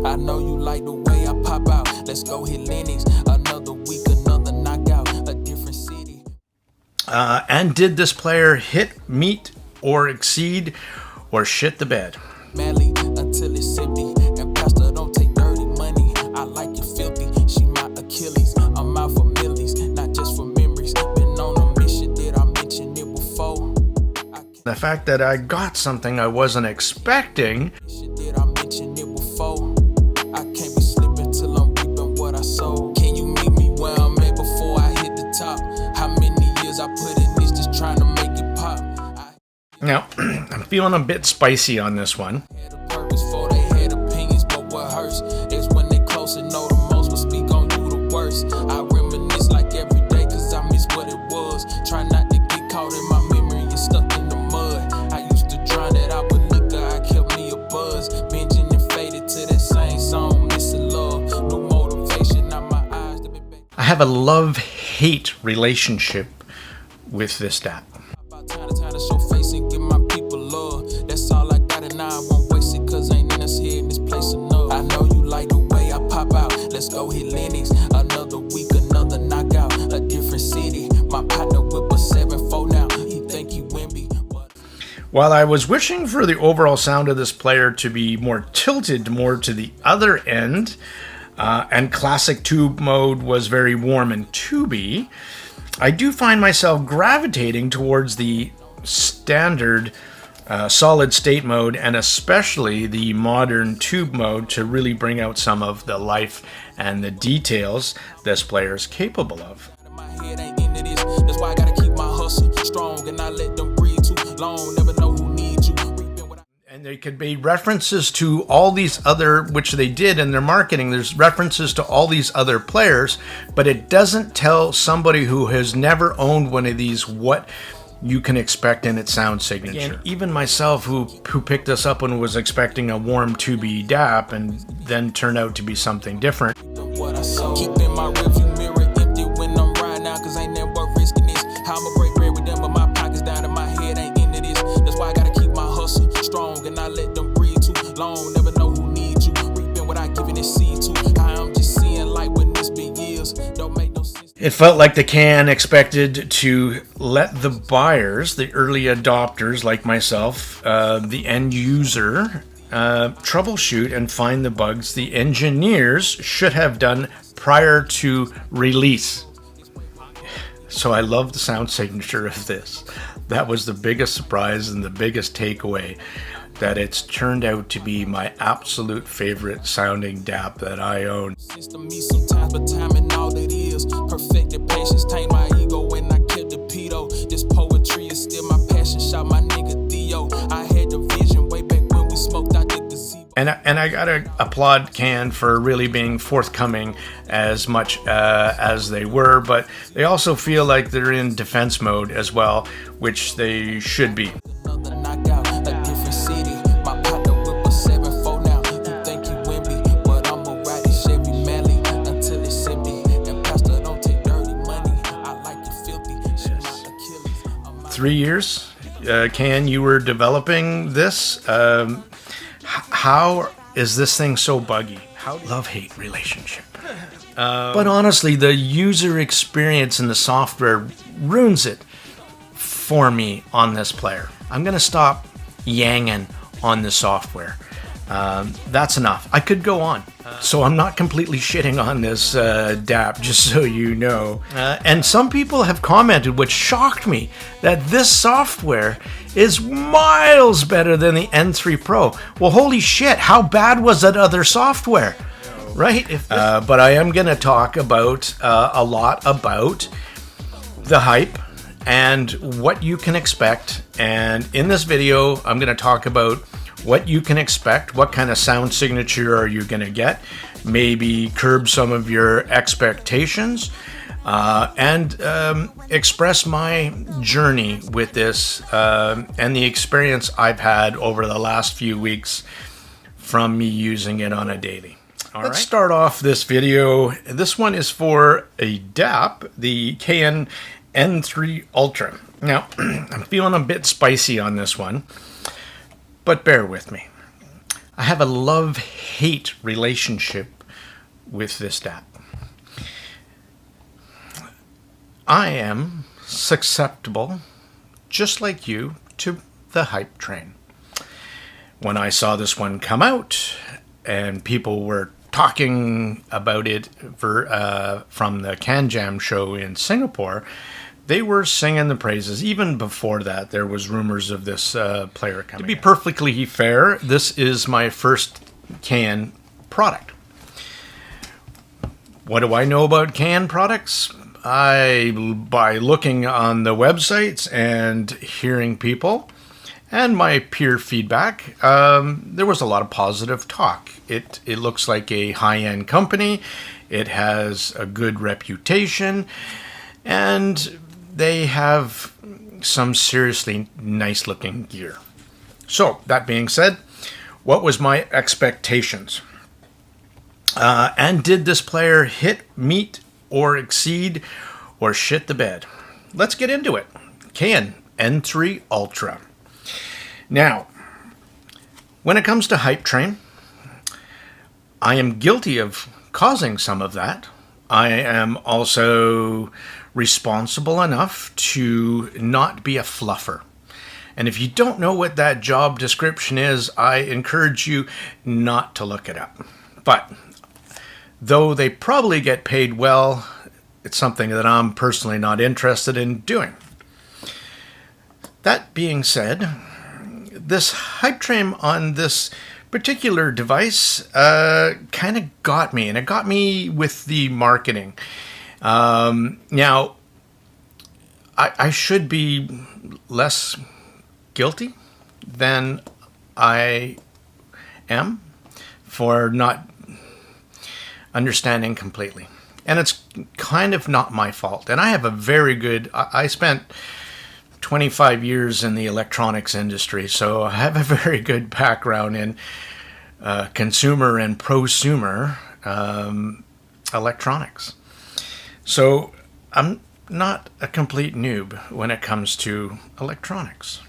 I know you like the way I pop out. Let's go hit Lennox. Another week, another knockout. A different city. And did this player hit, meet, or exceed, or shit the bed? Madly until it's empty. And Pastor don't take dirty money. I like it filthy. She my Achilles. I'm out for millies, not just for memories. Been on a mission. Did I mention it before? The fact that I got something I wasn't expecting. Did I mention it before? I can't be slipping till I'm reaping what I sow. Can you meet me where I'm at before I hit the top? How many years I put in this just trying to make it pop? Now, I'm feeling a bit spicy on this one. Had a purpose for they had opinions, but what hurts is when they close and know the most will speak on you the worst. I reminisce like every day cause I miss what it was. Try not to get caught in my memory and stuck in the mud. I used to drown it out with liquor, I kept me a buzz. Binging and faded to that same song, missing love. New motivation, now my eyes to be back. I have a love-hate relationship with this dap. About time to show face and give my people love. That's all I got and I won't waste it cause ain't in us here in this place enough. I know you like the way I pop out. Let's go hit Lennox. Another week, another knockout. A different city. My partner whip a 7-4 now. He think he Wimby. While I was wishing for the overall sound of this player to be more tilted more to the other end, and classic tube mode was very warm and tubey, I do find myself gravitating towards the standard solid state mode and especially the modern tube mode to really bring out some of the life and the details this player is capable of. My head ain't into this. That's why I gotta keep my hustle strong and not let them breathe too long. Never know who needs you. And there could be references to all these other, which they did in their marketing, there's references to all these other players, but it doesn't tell somebody who has never owned one of these what you can expect in its sound signature. Again, even myself who picked this up and was expecting a warm 2B DAP and then turned out to be something different. What I saw. Keeping my rearview mirror empty when I'm riding out cause ain't never risking this. How I'ma break bread with them but my pockets down and my head ain't into this. That's why I gotta keep my hustle strong and not let them breathe too long. Never know who needs you. Reaping without giving it seed to. I'm just seeing light when it's been years. Don't make no sense. It felt like the Cayin expected to let the buyers, the early adopters like myself, the end user, troubleshoot and find the bugs the engineers should have done prior to release. So I love the sound signature of this. That was the biggest surprise and the biggest takeaway, that it's turned out to be my absolute favorite sounding DAP that I own. To me sometimes, but timing all it is. Perfected patience, tame my ego when I kept the pedo. This poetry is still my passion. Shout my nigga Theo. I had the vision way back when we smoked out the gazebo. And I gotta applaud Cayin for really being forthcoming as much as they were, but they also feel like they're in defense mode as well, which they should be. Another knockout, a different city. My partner whip a 7-4 now. You think you Wimby, but I'ma ride this Chevy Madly until it's empty. And Pastor don't take dirty money. I like it filthy. She my Achilles. 3 years, Cayin, you were developing this. How is this thing so buggy? How love-hate relationship. But honestly, the user experience in the software ruins it for me on this player. I'm gonna stop yanging on the software. That's enough. I could go on. So I'm not completely shitting on this DAP, just so you know. And some people have commented, which shocked me, that this software is miles better than the N3 Pro. Well, holy shit, how bad was that other software? Right? But I am going to talk about a lot about the hype and what you can expect. And in this video, I'm going to talk about what you can expect, what kind of sound signature are you going to get, maybe curb some of your expectations, and express my journey with this and the experience I've had over the last few weeks from me using it on a daily. Let's start off this video. This one is for a DAP, the Cayin N3 Ultra. Now, I'm feeling a bit spicy on this one, but bear with me. I have a love-hate relationship with this DAP. I am susceptible, just like you, to the hype train. When I saw this one come out and people were talking about it from the Can Jam show in Singapore, they were singing the praises. Even before that, there was rumors of this player coming. To be perfectly fair, this is my first Cayin product. What do I know about Cayin products? By looking on the websites and hearing people and my peer feedback, there was a lot of positive talk. It looks like a high-end company. It has a good reputation, and they have some seriously nice-looking gear. So, that being said, what was my expectations? And did this player meet, or exceed, or shit the bed? Let's get into it. Cayin N3 Ultra. Now, when it comes to hype train, I am guilty of causing some of that. I am also responsible enough to not be a fluffer. And if you don't know what that job description is, I encourage you not to look it up. But though they probably get paid well, it's something that I'm personally not interested in doing. That being said, this hype train on this particular device kind of got me, and it got me with the marketing. Now, I should be less guilty than I am for not understanding completely. And it's kind of not my fault. And I have a very good, I spent 25 years in the electronics industry, so I have a very good background in consumer and prosumer electronics. So I'm not a complete noob when it comes to electronics.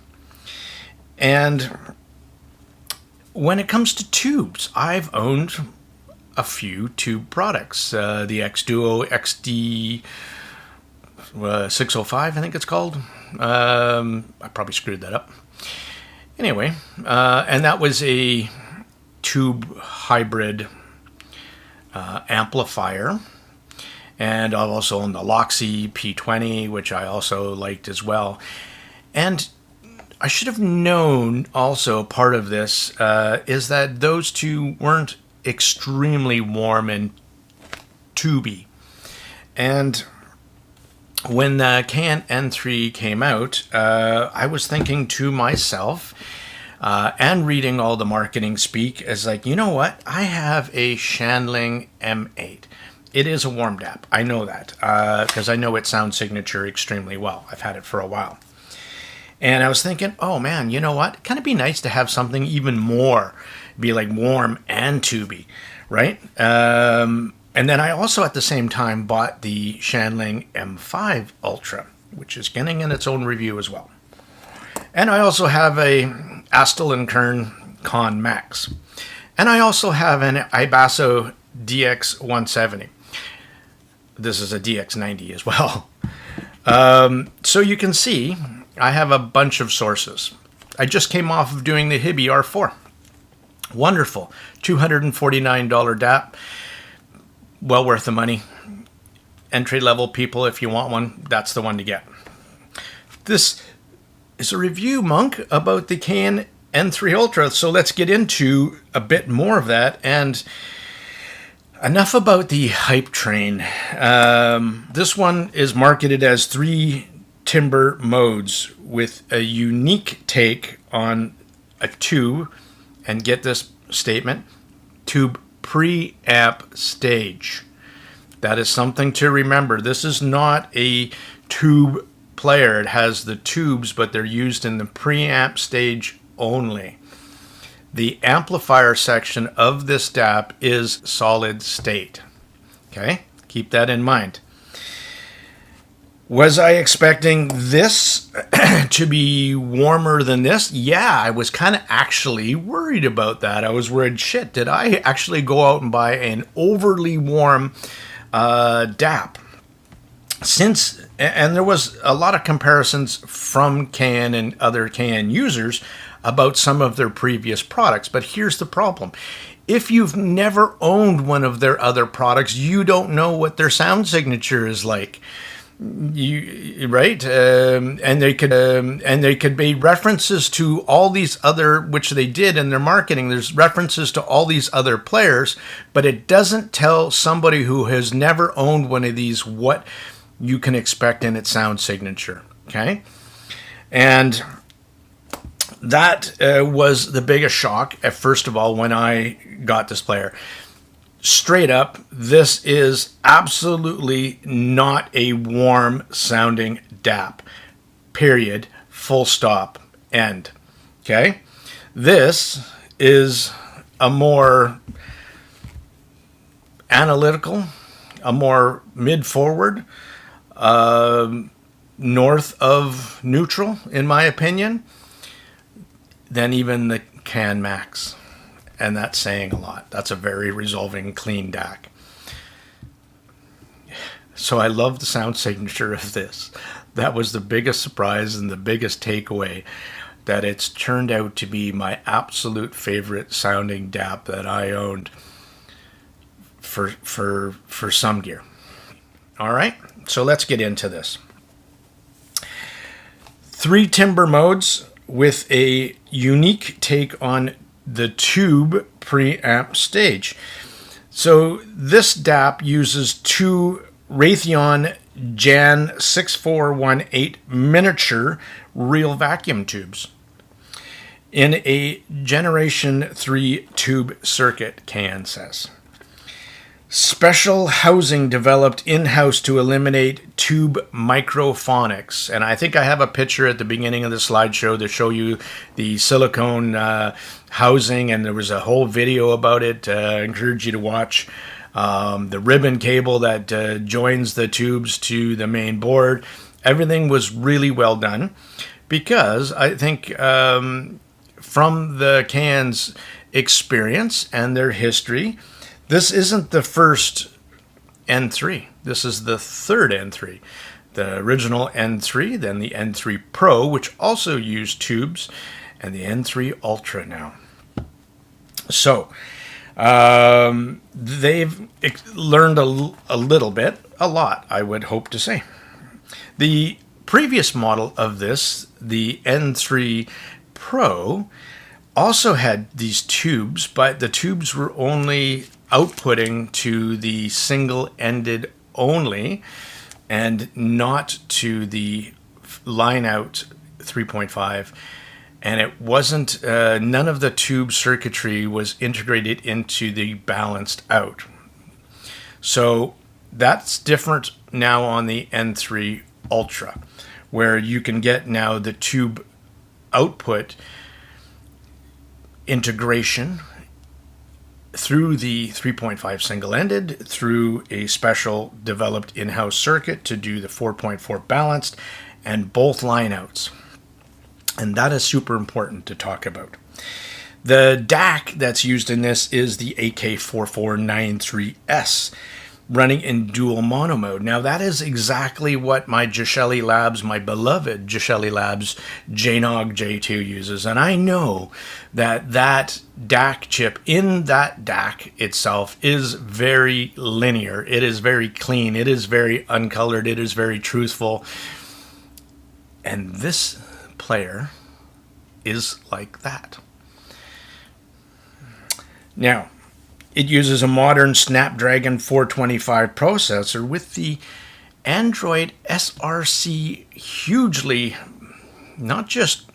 And when it comes to tubes, I've owned a few tube products. The X-Duo XD 605, I think it's called. I probably screwed that up. Anyway, and that was a tube hybrid amplifier. And I've also owned the Loxy P20, which I also liked as well. And I should have known also part of this is that those two weren't extremely warm and tubey. And when the Cayin N3 came out, I was thinking to myself, and reading all the marketing speak, as like, you know what? I have a Shandling M8. It is a warm DAP. I know that, because I know its sound signature extremely well. I've had it for a while. And I was thinking, oh man, you know what? Kind of be nice to have something even more, be like warm and tubey, right? And then I also at the same time bought the Shandling M5 Ultra, which is getting in its own review as well. And I also have a Astel & Kern Con Max. And I also have an Ibasso DX170. This is a DX90 as well. So you can see I have a bunch of sources. I just came off of doing the Hibby R4. Wonderful. $249 DAP. Well worth the money. Entry-level people, if you want one, that's the one to get. This is a review, Monk, about the Cayin N3 Ultra, so let's get into a bit more of that. And enough about the hype train. This one is marketed as 3 timbre modes with a unique take on a tube, and get this statement, tube preamp stage. That is something to remember. This is not a tube player. It has the tubes, but they're used in the preamp stage only. The amplifier section of this DAP is solid state. Okay, keep that in mind. Was I expecting this to be warmer than this? Yeah, I was kind of actually worried about that. I was worried, shit, did I actually go out and buy an overly warm DAP? And there was a lot of comparisons from Cayin and other Cayin users about some of their previous products. But here's the problem. If you've never owned one of their other products, you don't know what their sound signature is like. Right? And they could be references to all these other, which they did in their marketing. There's references to all these other players, but it doesn't tell somebody who has never owned one of these what you can expect in its sound signature. Okay, and that was the biggest shock. First of all, when I got this player. Straight up, this is absolutely not a warm sounding DAP. Period. Full stop. End. Okay? This is a more analytical, a more mid-forward, north of neutral, in my opinion, than even the Cayin Max. And that's saying a lot. That's a very resolving, clean DAC. So I love the sound signature of this. That was the biggest surprise and the biggest takeaway, that it's turned out to be my absolute favorite sounding DAP that I owned for some gear. All right, so let's get into this. 3 timbre modes with a unique take on the tube preamp stage. So this DAP uses 2 Raytheon Jan 6418 miniature real vacuum tubes in a Generation 3 tube circuit, Cayin says. Special housing developed in-house to eliminate tube microphonics. And I think I have a picture at the beginning of the slideshow to show you the silicone housing, and there was a whole video about it. I encourage you to watch. The ribbon cable that joins the tubes to the main board. Everything was really well done, because I think from the Cayin's experience and their history, this isn't the first N3. This is the third N3. The original N3, then the N3 Pro, which also used tubes, and the N3 Ultra now. So they've learned a little bit, a lot, I would hope to say. The previous model of this, the N3 Pro, also had these tubes, but the tubes were only outputting to the single-ended only, and not to the line-out 3.5. And it wasn't, none of the tube circuitry was integrated into the balanced out. So that's different now on the N3 Ultra, where you can get now the tube output integration through the 3.5 single-ended, through a special developed in-house circuit to do the 4.4 balanced, and both lineouts. And that is super important to talk about. The DAC that's used in this is the AK4493S, running in dual mono mode. Now that is exactly what my Geshelli Labs, my beloved Geshelli Labs JNOG J2 uses. And I know that that DAC chip in that DAC itself is very linear. It is very clean. It is very uncolored. It is very truthful. And this player is like that. Now, it uses a modern Snapdragon 425 processor with the Android SRC hugely, not just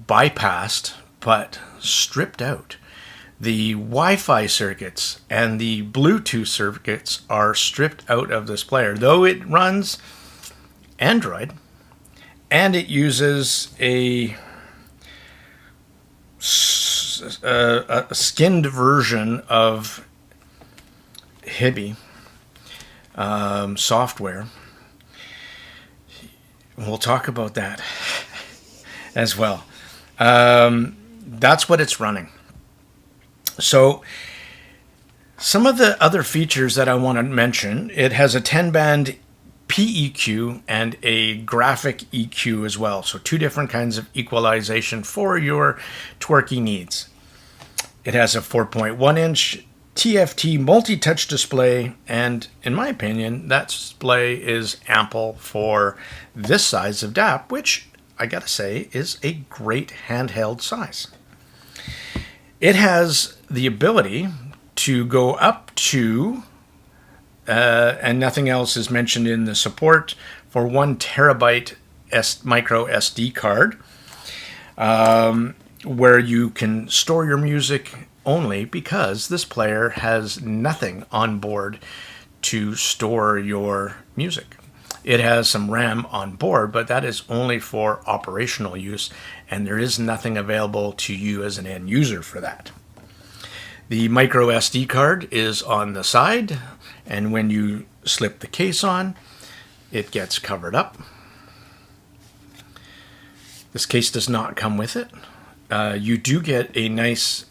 bypassed, but stripped out. The Wi-Fi circuits and the Bluetooth circuits are stripped out of this player, though it runs Android, and it uses a skinned version of Hibby software. We'll talk about that as well. That's what it's running. So some of the other features that I want to mention, it has a 10-band PEQ and a graphic EQ as well. So 2 different kinds of equalization for your twerky needs. It has a 4.1-inch TFT multi-touch display, and in my opinion, that display is ample for this size of DAP, which I gotta say is a great handheld size. It has the ability to go up to, and nothing else is mentioned in the support, for 1 terabyte micro SD card, where you can store your music only, because this player has nothing on board to store your music. It has some RAM on board, but that is only for operational use, and there is nothing available to you as an end user for that. The micro SD card is on the side, and when you slip the case on, it gets covered up. This case does not come with it. You do get a nice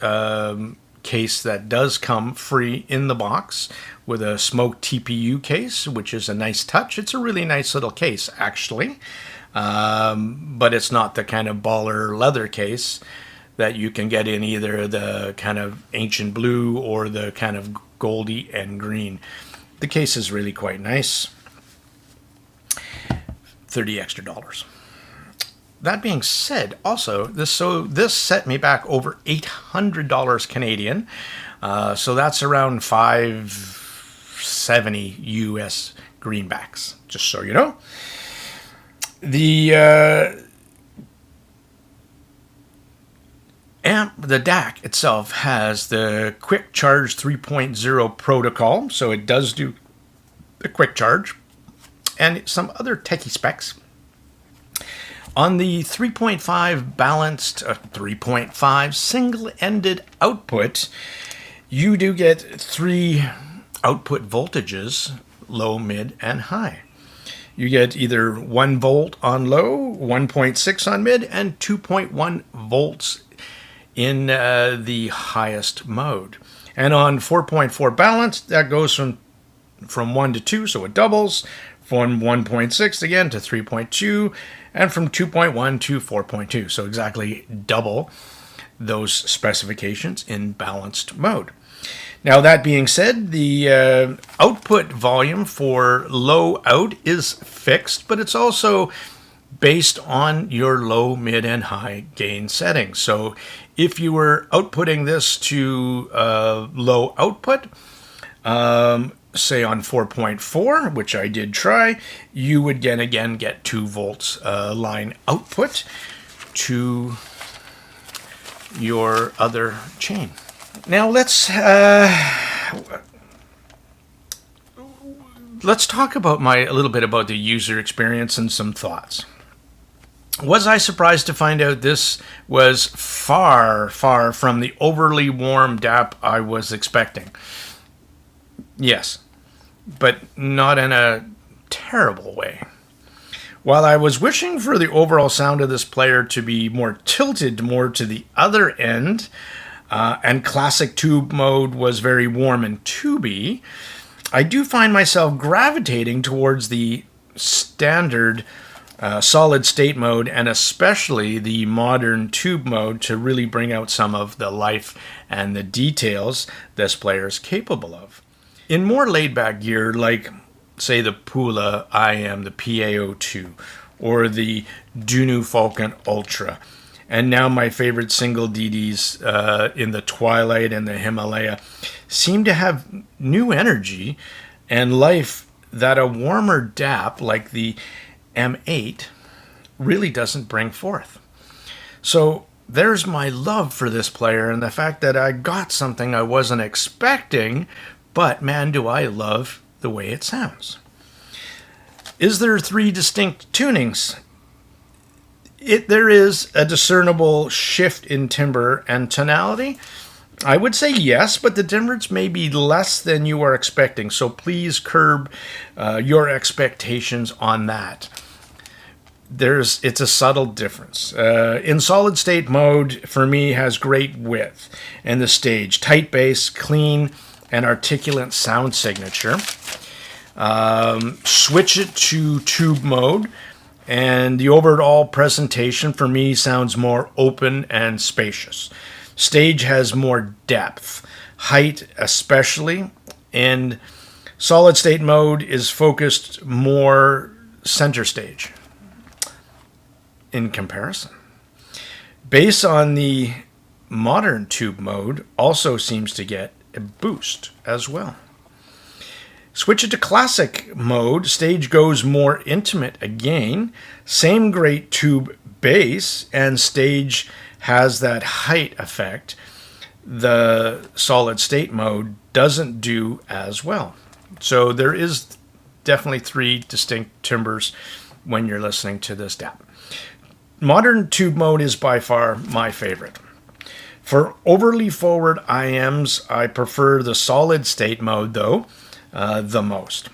case that does come free in the box with a smoked TPU case, which is a nice touch. It's a really nice little case, actually. But it's not the kind of baller leather case that you can get in either the kind of ancient blue or the kind of goldy and green. The case is really quite nice. $30 extra. That being said, also, this set me back over $800 Canadian. So that's around $570 US greenbacks, just so you know. The the DAC itself has the Quick Charge 3.0 protocol, so it does do the quick charge, and some other techie specs. On the 3.5 balanced, 3.5 single-ended output, you do get 3 output voltages, low, mid, and high. You get either 1 volt on low, 1.6 on mid, and 2.1 volts in the highest mode. And on 4.4 balanced, that goes from 1 to 2, so it doubles, from 1.6 again to 3.2, and from 2.1 to 4.2. So exactly double those specifications in balanced mode. Now, that being said, the output volume for low out is fixed, but it's also based on your low, mid, and high gain settings. So if you were outputting this to low output, say on 4.4, which I did try, you would again get 2 volts line output to your other chain. Now let's talk about a little bit about the user experience and some thoughts. Was I surprised to find out this was far, far from the overly warm DAP I was expecting? Yes, but not in a terrible way. While I was wishing for the overall sound of this player to be more tilted more to the other end, and classic tube mode was very warm and tubey, I do find myself gravitating towards the standard solid state mode, and especially the modern tube mode, to really bring out some of the life and the details this player is capable of. In more laid-back gear, like, say, the Pula IM, the PAO2, or the Dunu Falcon Ultra, and now my favorite single DDs in the Twilight and the Himalaya, seem to have new energy and life that a warmer DAP like the M8 really doesn't bring forth. So there's my love for this player, and the fact that I got something I wasn't expecting, but man, do I love the way it sounds. Is there 3 distinct tunings? There is a discernible shift in timbre and tonality. I would say yes, but the difference may be less than you are expecting, so please curb your expectations on that. it's a subtle difference. In solid state mode, for me, has great width and the stage, tight bass, clean and articulate sound signature. Switch it to tube mode, and the overall presentation for me sounds more open and spacious. Stage has more depth, height especially, and solid state mode is focused more center stage in comparison. Bass on the modern tube mode also seems to get a boost as well. Switch it to classic mode, stage goes more intimate again. Same great tube bass, and stage has that height effect the solid state mode doesn't do as well. So there is definitely three distinct timbres when you're listening to this DAP. Modern tube mode is by far my favorite. For overly forward IMs, I prefer the solid state mode though, the most.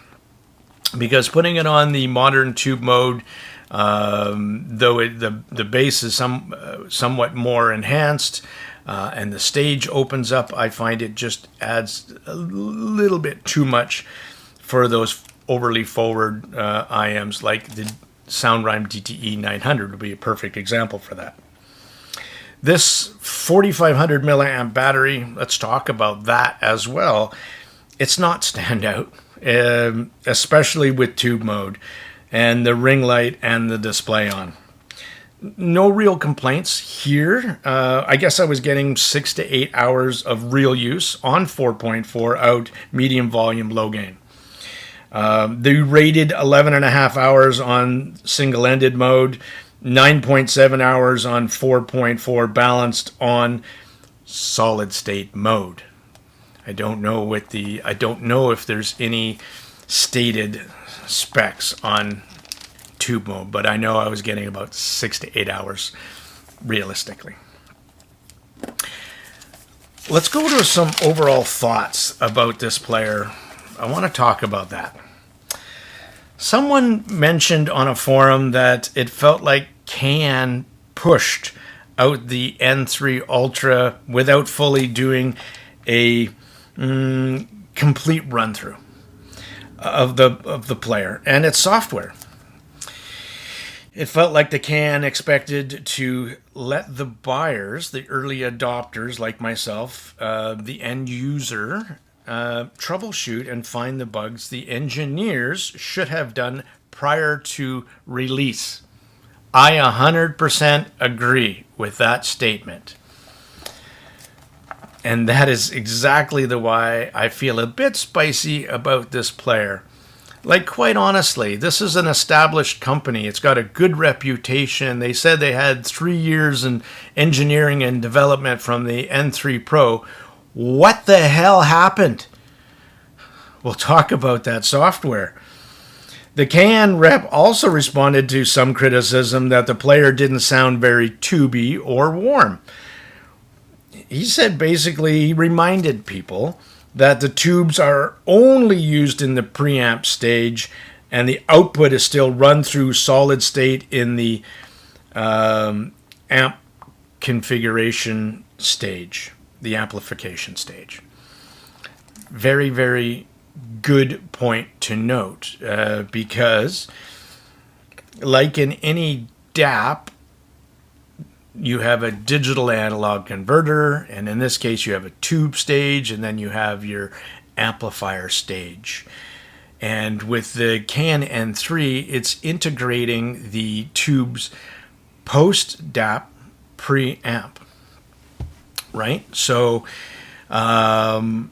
Because putting it on the modern tube mode, though the bass is somewhat more enhanced, and the stage opens up, I find it just adds a little bit too much for those overly forward IMs, like the SoundRhyme DTE 900 would be a perfect example for that. This 4500 milliamp battery, let's talk about that as well. It's not standout, especially with tube mode and the ring light and the display on. No real complaints here. I guess I was getting 6 to 8 hours of real use on 4.4 out, medium volume, low gain. They rated 11.5 hours on single-ended mode, 9.7 hours on 4.4 balanced on solid state mode. I don't know if there's any stated specs on tube mode, but I know I was getting about 6 to 8 hours realistically. Let's go to some overall thoughts about this player. I want to talk about that. Someone mentioned on a forum that it felt like Cayin pushed out the N3 Ultra without fully doing a complete run-through of the player and its software. It felt like the Cayin expected to let the buyers, the early adopters like myself, the end user, troubleshoot and find the bugs the engineers should have done prior to release. I 100% agree with that statement. And that is exactly the why I feel a bit spicy about this player. Like, quite honestly, this is an established company. It's got a good reputation. They said they had 3 years in engineering and development from the N3 Pro. What the hell happened? We'll talk about that software. The Cayin rep also responded to some criticism that the player didn't sound very tubey or warm. He said basically he reminded people that the tubes are only used in the preamp stage and the output is still run through solid state in the amp configuration stage, the amplification stage. Very, very good point to note, because like in any DAP, you have a digital analog converter, and in this case you have a tube stage, and then you have your amplifier stage. And with the Cayin N3, it's integrating the tubes post-DAP preamp, right? So, and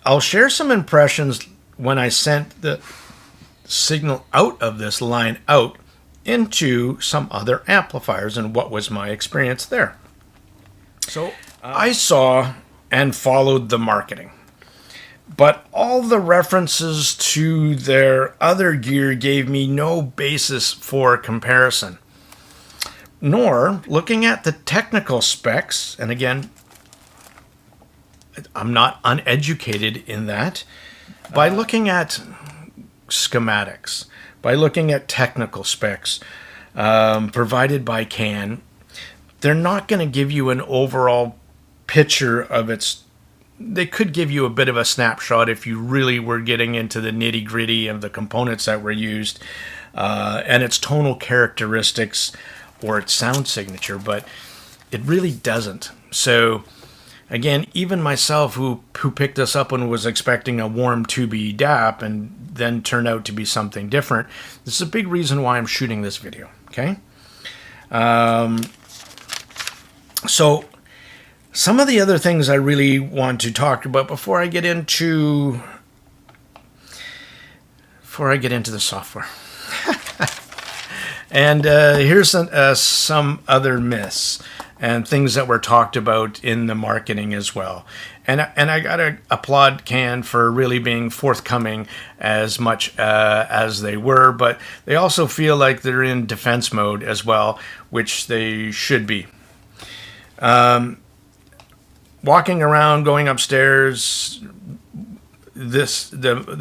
I'll share some impressions when I sent the signal out of this line out into some other amplifiers and what was my experience there. So I saw and followed the marketing, but all the references to their other gear gave me no basis for comparison, nor looking at the technical specs. And again, I'm not uneducated in that. By looking at schematics, by looking at technical specs provided by Cayin, they're not going to give you an overall picture of its. They could give you a bit of a snapshot if you really were getting into the nitty-gritty of the components that were used and its tonal characteristics or its sound signature, but it really doesn't. So again, even myself who picked this up and was expecting a warm 2B DAP and then turned out to be something different, this is a big reason why I'm shooting this video, okay? So some of the other things I really want to talk about before I get into the software. And here's some other myths and things that were talked about in the marketing as well. And I gotta applaud Cayin for really being forthcoming as much as they were, but they also feel like they're in defense mode as well, which they should be. Walking around, going upstairs, the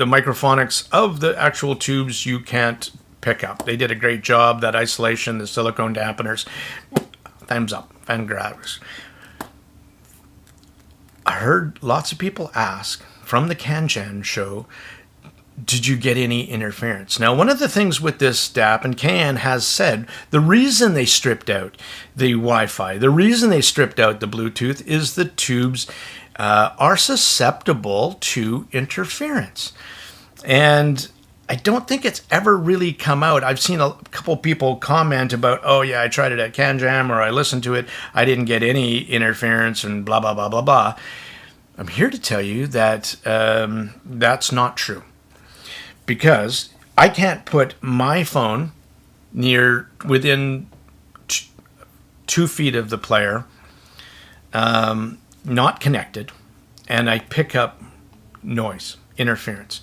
microphonics of the actual tubes you can't pick up. They did a great job. That isolation, the silicone dampeners, thumbs up, fan grabbers. I heard lots of people ask from the Cayin show, did you get any interference? Now, one of the things with this DAP, and Cayin has said, the reason they stripped out the Wi-Fi, the reason they stripped out the Bluetooth is the tubes are susceptible to interference. And I don't think it's ever really come out. I've seen a couple people comment about, oh yeah, I tried it at CanJam or I listened to it, I didn't get any interference and blah, blah, blah, blah, blah. I'm here to tell you that that's not true. Because I can't put my phone within 2 feet of the player, not connected, and I pick up noise, interference,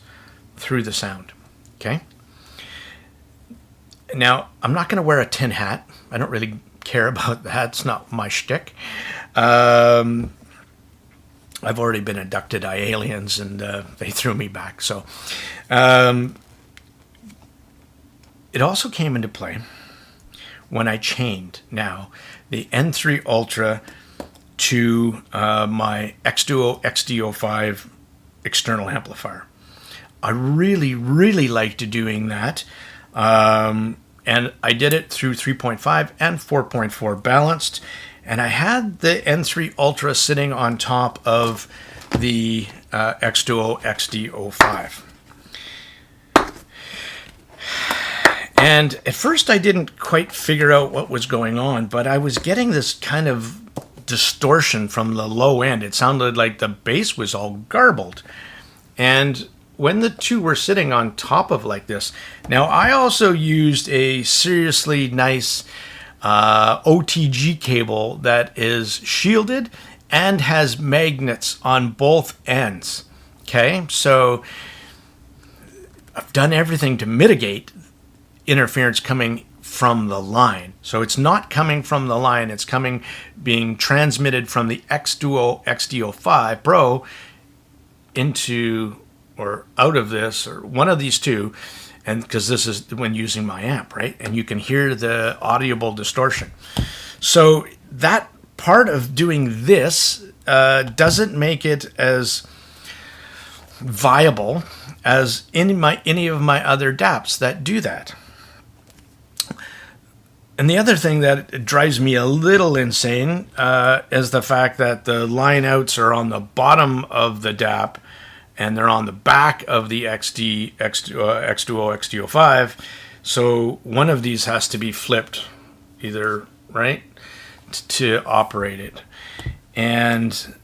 through the sound. Okay? Now, I'm not going to wear a tin hat. I don't really care about that. It's not my shtick. I've already been abducted by aliens, and they threw me back. So it also came into play when I chained now the N3 Ultra to my X-Duo XD05 external amplifier. I really, really liked doing that. And I did it through 3.5 and 4.4 balanced. And I had the N3 Ultra sitting on top of the X-Duo XD05. And at first I didn't quite figure out what was going on, but I was getting this kind of distortion from the low end. It sounded like the bass was all garbled. And when the two were sitting on top of like this, now I also used a seriously nice OTG cable that is shielded and has magnets on both ends. Okay, so I've done everything to mitigate interference coming from the line. So it's not coming from the line, it's being transmitted from the X-Duo XD05 Pro into or out of this, or one of these two, and because this is when using my amp, right? And you can hear the audible distortion. So that part of doing this doesn't make it as viable as any of my other DAPs that do that. And the other thing that drives me a little insane is the fact that the line outs are on the bottom of the DAP and they're on the back of the X-Duo XD05. So one of these has to be flipped either, right, to operate it. And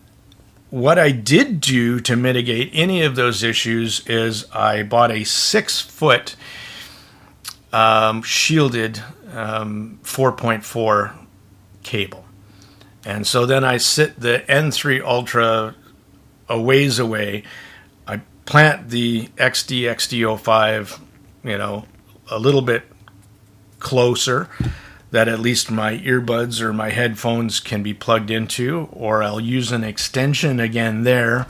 what I did do to mitigate any of those issues is I bought a 6-foot shielded 4.4 cable. And so then I sit the N3 Ultra a ways away. I plant the XD05, a little bit closer, that at least my earbuds or my headphones can be plugged into, or I'll use an extension again there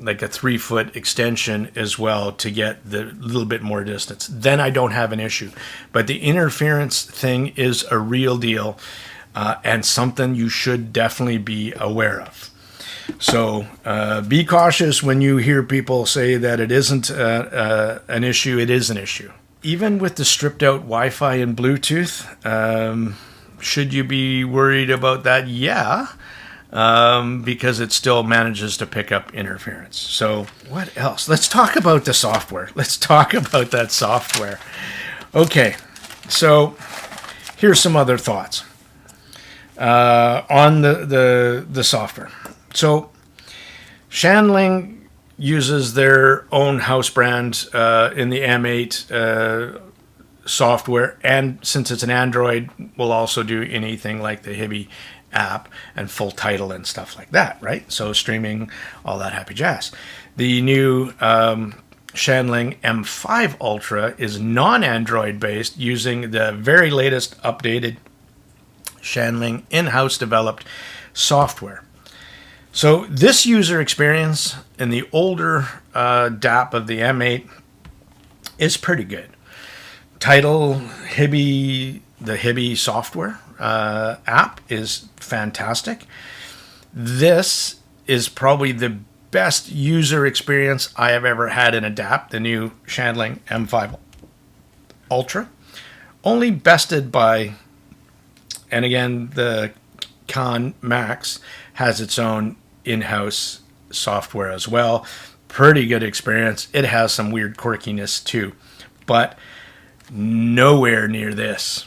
like a 3-foot extension as well to get the little bit more distance. Then I don't have an issue. But the interference thing is a real deal, and something you should definitely be aware of. So be cautious when you hear people say that it isn't an issue. It is an issue. Even with the stripped out Wi-Fi and Bluetooth, should you be worried about that? Yeah. Because it still manages to pick up interference. So what else? Let's talk about the software. Let's talk about that software. Okay, so here's some other thoughts on the software. So Shandling uses their own house brand in the M8 software, and since it's an Android, will also do anything like the Hibby app and full title and stuff like that, right? So streaming, all that happy jazz. The new Shandling M5 Ultra is non-Android based, using the very latest updated Shandling in-house developed software. So this user experience in the older DAP of the M8 is pretty good. Title, Hibby, the Hibby software app is fantastic. This is probably the best user experience I have ever had in a DAP, the new Shandling M5 Ultra. Only bested by, and again, the Cayin Max has its own in-house software as well. Pretty good experience. It has some weird quirkiness too, but nowhere near this.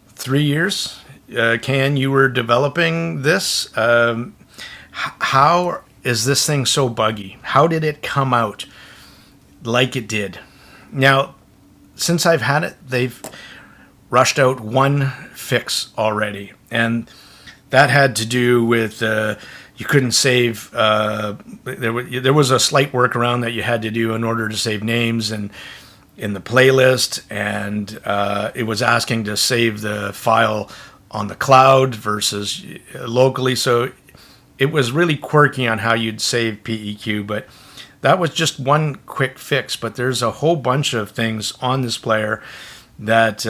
3 years, Cayin, you were developing this. How is this thing so buggy? How did it come out like it did? Now, since I've had it, they've rushed out one fix already, and that had to do with you couldn't save. There was a slight workaround that you had to do in order to save names and in the playlist, and it was asking to save the file on the cloud versus locally. So it was really quirky on how you'd save PEQ, but that was just one quick fix. But there's a whole bunch of things on this player that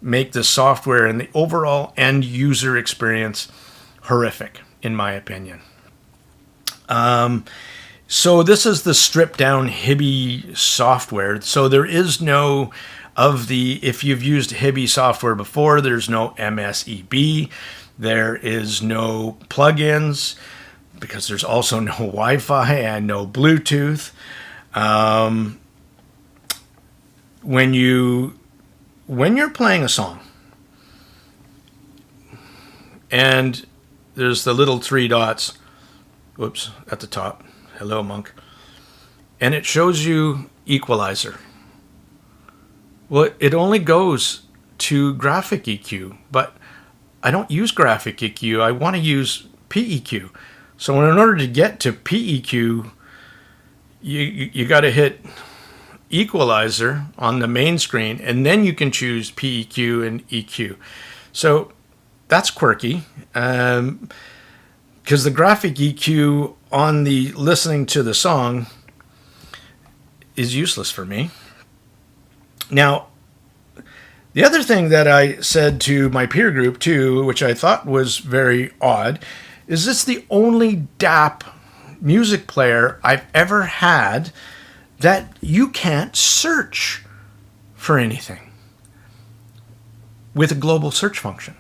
make the software and the overall end user experience horrific, in my opinion. So this is the stripped down Hibby software. So there is no, if you've used Hibby software before, there's no MSEB. There is no plugins, because there's also no Wi-Fi and no Bluetooth. When you're playing a song and there's the little 3 dots, whoops, at the top. Hello, Monk. And it shows you equalizer. Well, it only goes to graphic EQ, but I don't use graphic EQ. I want to use PEQ. So in order to get to PEQ, you got to hit equalizer on the main screen, and then you can choose PEQ and EQ. So that's quirky, because the graphic EQ on the listening to the song is useless for me. Now, the other thing that I said to my peer group too, which I thought was very odd, is this the only DAP music player I've ever had that you can't search for anything with a global search function,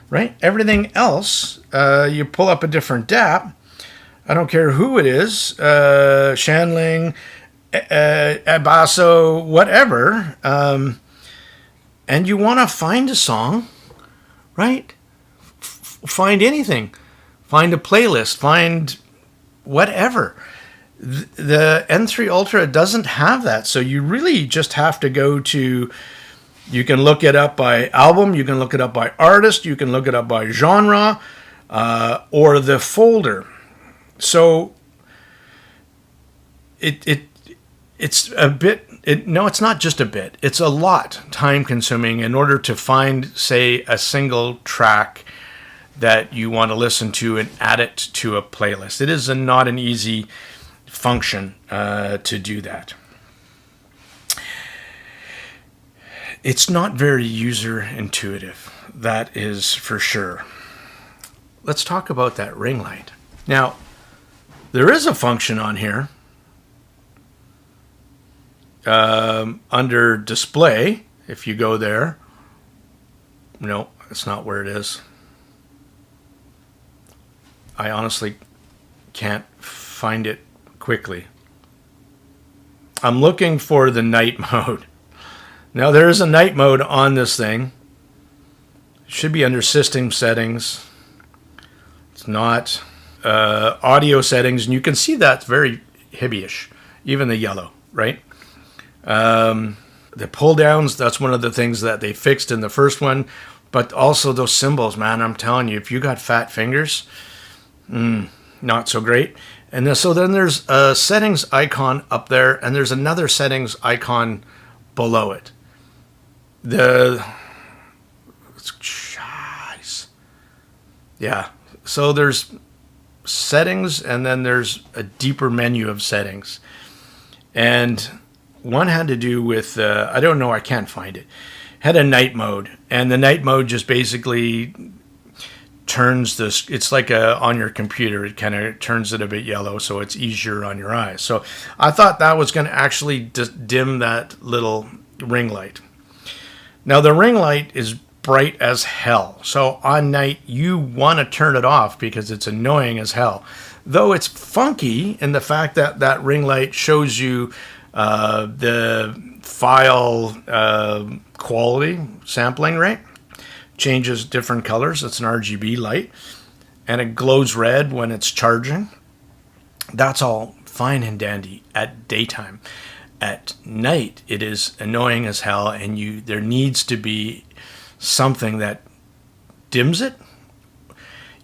right? Everything else, you pull up a different DAP, I don't care who it is, Shandling, Abasso, whatever, and you want to find a song, right? Find anything. Find a playlist. Find whatever. The N3 Ultra doesn't have that, so you really just have to go to, you can look it up by album, you can look it up by artist, you can look it up by genre, or the folder. So it's a bit, no, it's not just a bit, it's a lot time consuming in order to find, say, a single track that you want to listen to and add it to a playlist. It is not an easy function to do that. It's not very user intuitive, that is for sure. Let's talk about that ring light. Now, there is a function on here under display. If you go there, no, that's not where it is. I honestly can't find it quickly. I'm looking for the night mode. Now there is a night mode on this thing. It should be under system settings. It's not. Audio settings, and you can see that's very hibbyish, even the yellow, right? The pull downs, that's one of the things that they fixed in the first one, but also those symbols, man, I'm telling you, if you got fat fingers, not so great. And so then there's a settings icon up there, and there's another settings icon below it. Yeah, so there's settings, and then there's a deeper menu of settings. And one had to do with, I don't know, I can't find it. Had a night mode, and the night mode just basically turns this, it's like on your computer, it kind of turns it a bit yellow so it's easier on your eyes. So I thought that was going to actually dim that little ring light. Now the ring light is bright as hell, so on night you want to turn it off because it's annoying as hell. Though it's funky in the fact that that ring light shows you the file quality sampling rate, changes different colors. It's an RGB light, and it glows red when it's charging. That's all fine and dandy at daytime. At night, it is annoying as hell, and there needs to be something that dims it.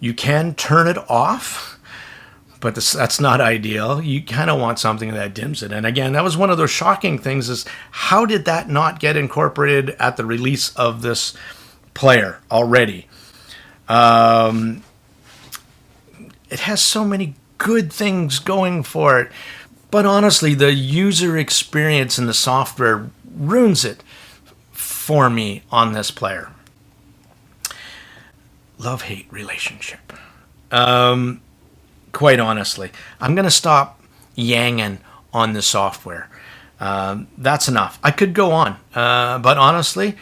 You can turn it off, but that's not ideal. You kind of want something that dims it. And again, that was one of those shocking things, is how did that not get incorporated at the release of this player already? It has so many good things going for it, but honestly, the user experience in the software ruins it for me on this player. Love-hate relationship. Quite honestly, I'm going to stop yanging on the software. That's enough. I could go on, but honestly,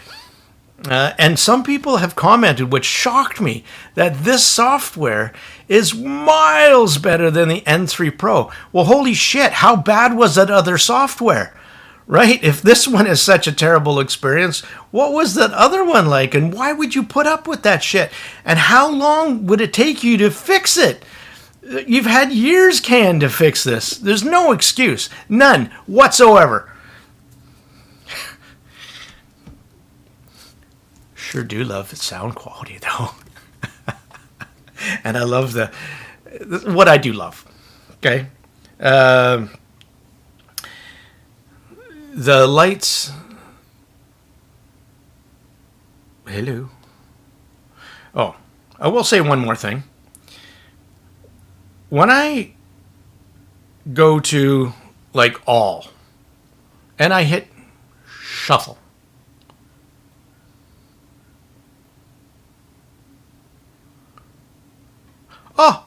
and some people have commented, which shocked me, that this software is miles better than the N3 Pro. Well, holy shit, how bad was that other software? Right? If this one is such a terrible experience, what was that other one like? And why would you put up with that shit? And how long would it take you to fix it? You've had years, Cayin, to fix this. There's no excuse. None whatsoever. Sure do love the sound quality, though. And I love what I do love. Okay? The lights. Hello. Oh, I will say one more thing. When I go to like all, and I hit shuffle, oh,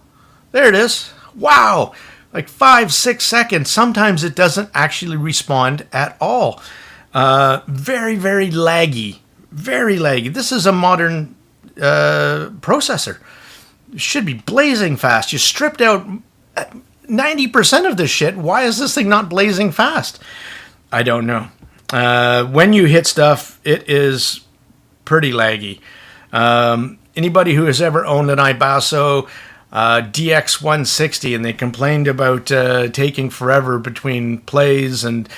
there it is. Wow. Like 5-6 seconds. Sometimes it doesn't actually respond at all. Very, very laggy. Very laggy. This is a modern processor. It should be blazing fast. You stripped out 90% of this shit. Why is this thing not blazing fast? I don't know. When you hit stuff, it is pretty laggy. Anybody who has ever owned an iBasso DX160 and they complained about taking forever between plays and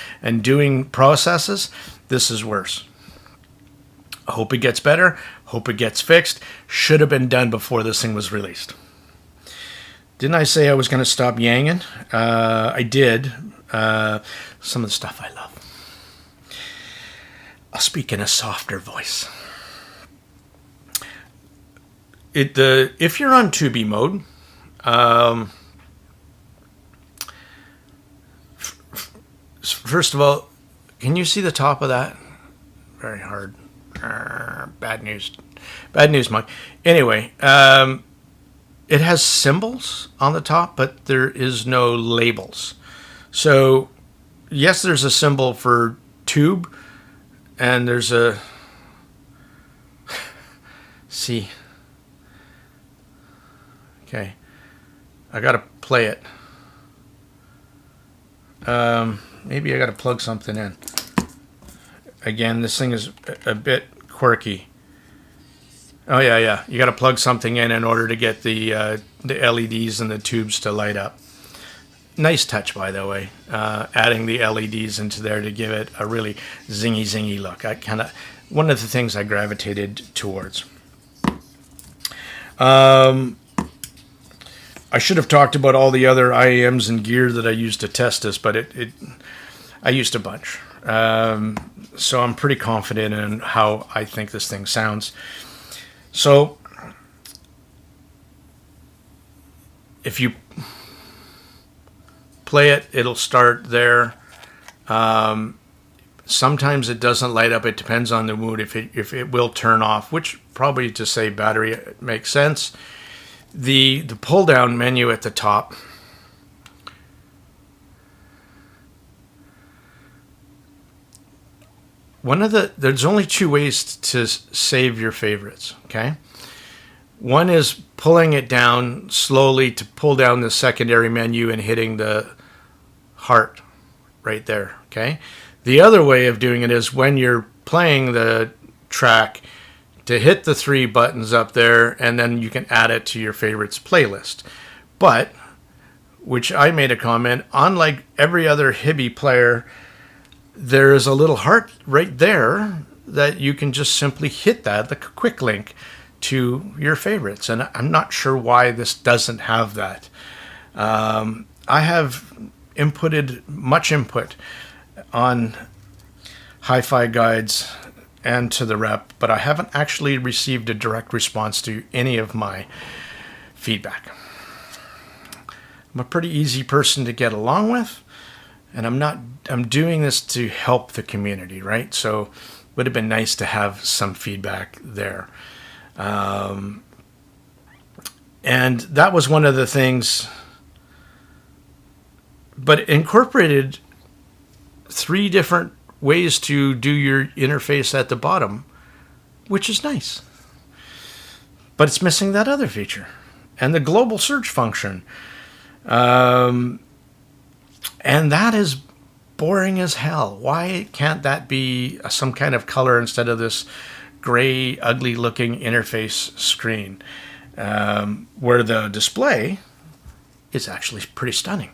doing processes, this is worse. I hope it gets better. Hope it gets fixed. Should have been done before this thing was released. Didn't I say I was going to stop yanging? I did. Some of the stuff I love. I'll speak in a softer voice. if you're on Tubi mode, first of all, can you see the top of that? Very hard. Bad news. Bad news, Mike. Anyway, it has symbols on the top, but there is no labels. So, yes, there's a symbol for tube, and there's a... See. Okay. I gotta play it. Maybe I gotta plug something in. Again, this thing is a bit quirky. Oh yeah. You gotta plug something in order to get the LEDs and the tubes to light up. Nice touch, by the way. Adding the LEDs into there to give it a really zingy look. One of the things I gravitated towards. I should have talked about all the other IEMs and gear that I used to test this, but I used a bunch. So I'm pretty confident in how I think this thing sounds. So if you play it, it'll start there. Sometimes it doesn't light up. It depends on the mood if it will turn off, which probably to say battery makes sense. The pull down menu at the top, there's only two ways to save your favorites, okay? One is pulling it down slowly to pull down the secondary menu and hitting the heart right there, okay? The other way of doing it is when you're playing the track to hit the three buttons up there, and then you can add it to your favorites playlist. But, which I made a comment, unlike every other Hibby player, there is a little heart right there that you can just simply hit that, the quick link to your favorites. And I'm not sure why this doesn't have that. I have inputted much input on hi-fi guides and to the rep, but I haven't actually received a direct response to any of my feedback. I'm a pretty easy person to get along with, and I'm doing this to help the community, right? So it would have been nice to have some feedback there. And that was one of the things, but incorporated 3 different ways to do your interface at the bottom, which is nice. But it's missing that other feature and the global search function. And that is boring as hell. Why can't that be some kind of color instead of this gray, ugly looking interface screen? Where the display is actually pretty stunning.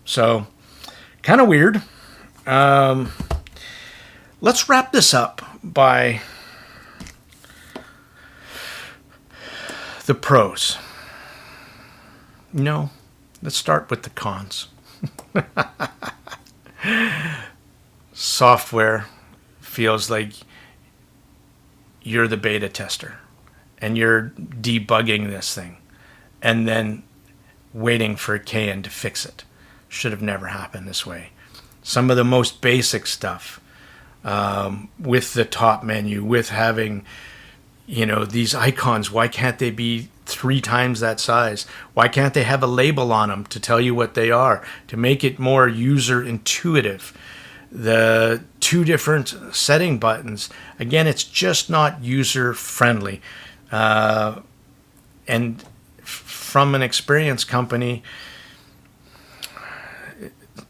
So, kind of weird. Let's wrap this up by the pros. No, let's start with the cons. Software feels like you're the beta tester and you're debugging this thing and then waiting for Cayin to fix it. Should have never happened this way. Some of the most basic stuff, with the top menu, with having, these icons, why can't they be 3 times that size? Why can't they have a label on them to tell you what they are, to make it more user intuitive? The 2 different setting buttons, again, it's just not user friendly. And from an experienced company,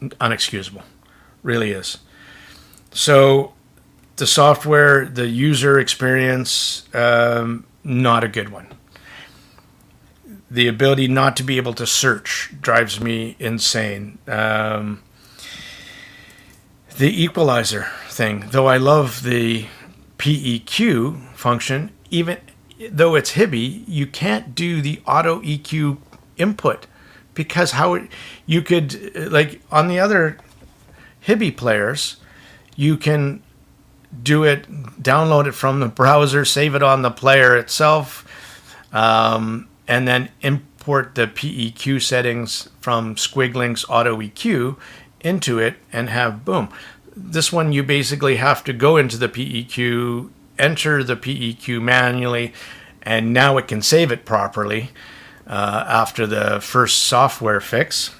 unexcusable, really is. So the software, the user experience, not a good one. The ability not to be able to search drives me insane. The equalizer thing, though I love the PEQ function, even though it's Hibby, you can't do the auto EQ input because you could, like on the other Hibby players, you can do it, download it from the browser, save it on the player itself. and then import the PEQ settings from Squigglinks Auto EQ into it and have boom. This one you basically have to go into the PEQ, enter the PEQ manually, and now it can save it properly after the first software fix.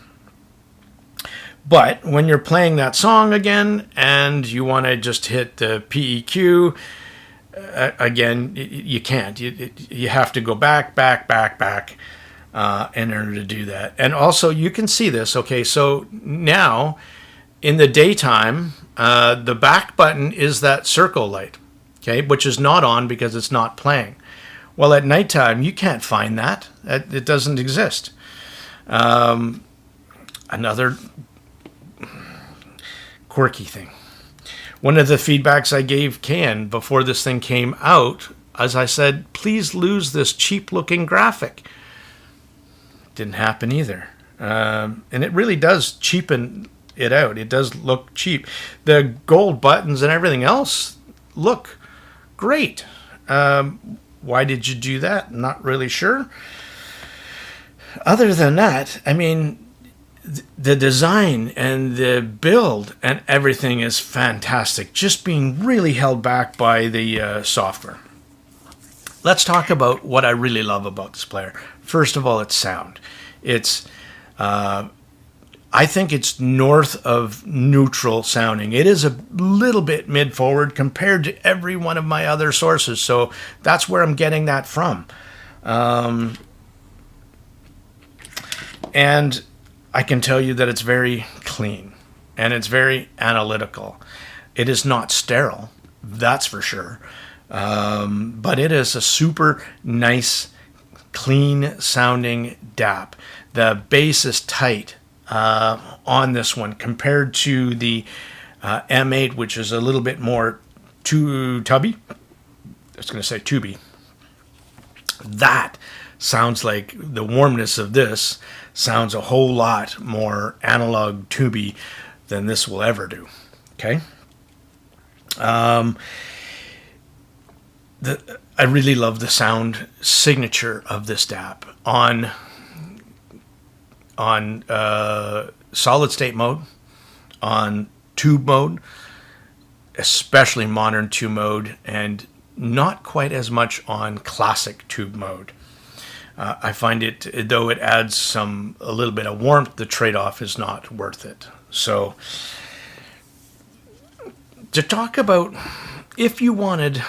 But when you're playing that song again and you want to just hit the PEQ, again, you can't. You have to go back in order to do that. And also, you can see this. Okay, so now in the daytime, the back button is that circle light, okay, which is not on because it's not playing. Well, at nighttime, you can't find that. It doesn't exist. Another quirky thing. One of the feedbacks I gave Cayin before this thing came out, as I said, please lose this cheap-looking graphic. Didn't happen either. And it really does cheapen it out. It does look cheap. The gold buttons and everything else look great. Why did you do that? Not really sure. Other than that, I mean, the design and the build and everything is fantastic. Just being really held back by the software. Let's talk about what I really love about this player. First of all, its sound. It's, I think it's north of neutral sounding. It is a little bit mid-forward compared to every one of my other sources. So that's where I'm getting that from. And I can tell you that it's very clean and it's very analytical. It is not sterile, that's for sure. But it is a super nice, clean sounding DAP. The bass is tight on this one compared to the M8, which is a little bit more tubby. I was going to say tubby. That sounds like the warmness of this sounds a whole lot more analog tubby than this will ever do. Okay. I really love the sound signature of this DAP on solid state mode, on tube mode, especially modern tube mode, and not quite as much on classic tube mode. I find it, though it adds a little bit of warmth, the trade-off is not worth it. So, to talk about, if you wanted,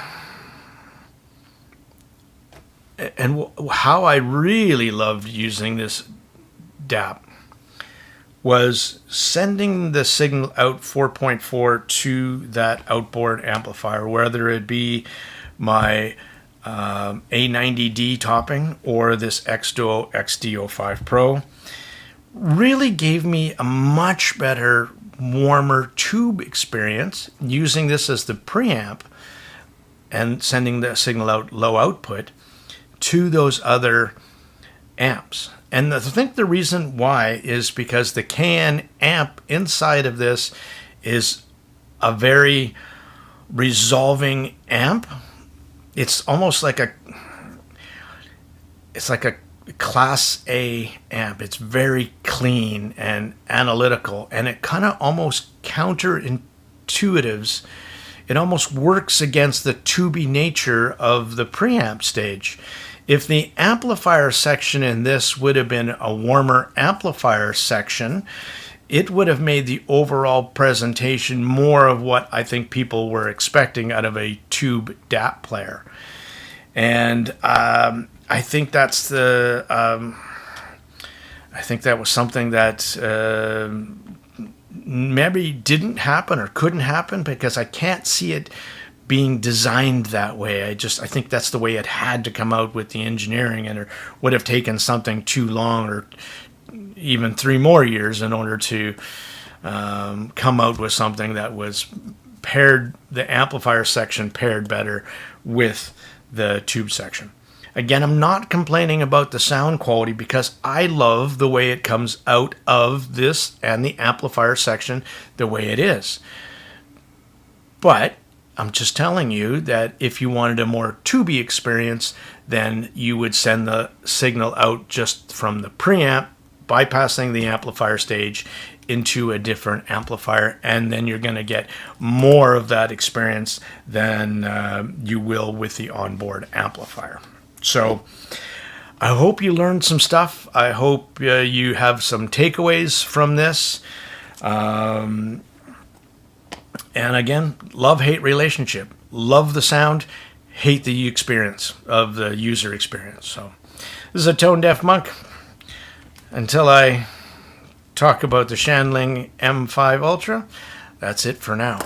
and how I really loved using this DAP, was sending the signal out 4.4 to that outboard amplifier, whether it be my A90D topping or this XDO XD05 Pro, really gave me a much better, warmer tube experience using this as the preamp and sending the signal out low output to those other amps. And I think the reason why is because the Cayin amp inside of this is a very resolving amp. It's almost like a Class A amp. It's very clean and analytical, and it kind of almost counterintuitives. It almost works against the tubey nature of the preamp stage. If the amplifier section in this would have been a warmer amplifier section, it would have made the overall presentation more of what I think people were expecting out of a tube DAP player. And I think that's I think that was something that maybe didn't happen or couldn't happen, because I can't see it being designed that way. I think that's the way it had to come out with the engineering, and it would have taken something too long or even 3 more years in order to come out with something that was paired, the amplifier section paired better with the tube section. Again, I'm not complaining about the sound quality because I love the way it comes out of this and the amplifier section the way it is. But I'm just telling you that if you wanted a more tubey experience, then you would send the signal out just from the preamp, bypassing the amplifier stage into a different amplifier, and then you're going to get more of that experience than you will with the onboard amplifier. So I hope you learned some stuff. I hope you have some takeaways from this. And again, love-hate relationship. Love the sound, hate the experience of the user experience. So this is a Tone Deaf Monk. Until I talk about the Shandling M5 Ultra, that's it for now.